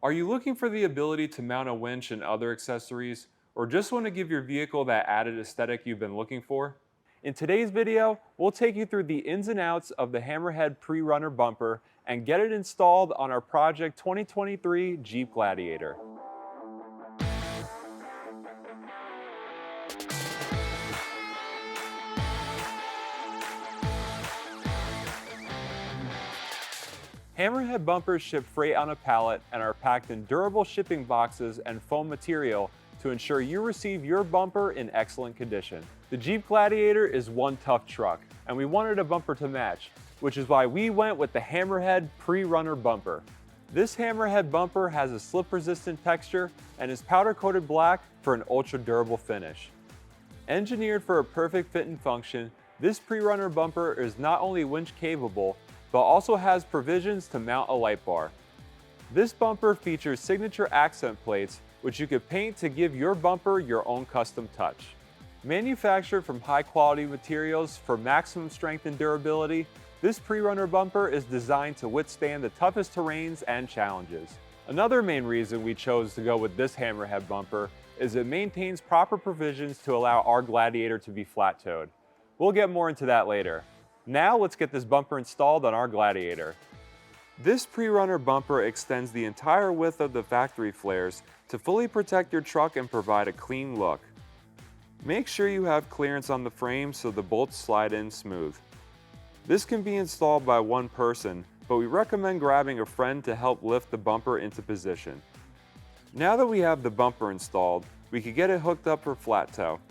Are you looking for the ability to mount a winch and other accessories, or just want to give your vehicle that added aesthetic you've been looking for? In today's video, we'll take you through the ins and outs of the Hammerhead Pre-Runner Bumper and get it installed on our Project 2023 Jeep Gladiator. Hammerhead bumpers ship freight on a pallet and are packed in durable shipping boxes and foam material to ensure you receive your bumper in excellent condition. The Jeep Gladiator is one tough truck, and we wanted a bumper to match, which is why we went with the Hammerhead Pre-Runner Bumper. This Hammerhead bumper has a slip-resistant texture and is powder-coated black for an ultra-durable finish. Engineered for a perfect fit and function, this Pre-Runner bumper is not only winch-capable, but also has provisions to mount a light bar. This bumper features signature accent plates, which you could paint to give your bumper your own custom touch. Manufactured from high-quality materials for maximum strength and durability, this Pre-Runner bumper is designed to withstand the toughest terrains and challenges. Another main reason we chose to go with this Hammerhead bumper is it maintains proper provisions to allow our Gladiator to be flat-toed. We'll get more into that later. Now let's get this bumper installed on our Gladiator. This Pre-Runner bumper extends the entire width of the factory flares to fully protect your truck and provide a clean look. Make sure you have clearance on the frame so the bolts slide in smooth. This can be installed by one person, but we recommend grabbing a friend to help lift the bumper into position. Now that we have the bumper installed, we can get it hooked up for flat tow.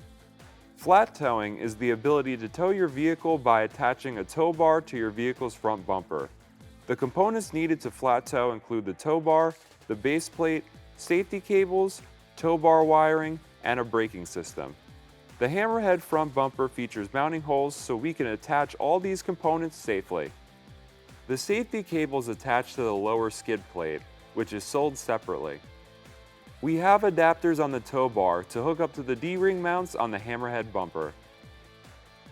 Flat towing is the ability to tow your vehicle by attaching a tow bar to your vehicle's front bumper. The components needed to flat tow include the tow bar, the base plate, safety cables, tow bar wiring, and a braking system. The Hammerhead front bumper features mounting holes so we can attach all these components safely. The safety cable is attached to the lower skid plate, which is sold separately. We have adapters on the tow bar to hook up to the D-ring mounts on the Hammerhead bumper.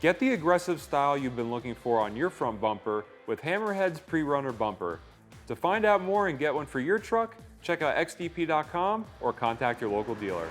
Get the aggressive style you've been looking for on your front bumper with Hammerhead's Pre-Runner Bumper. To find out more and get one for your truck, check out xdp.com or contact your local dealer.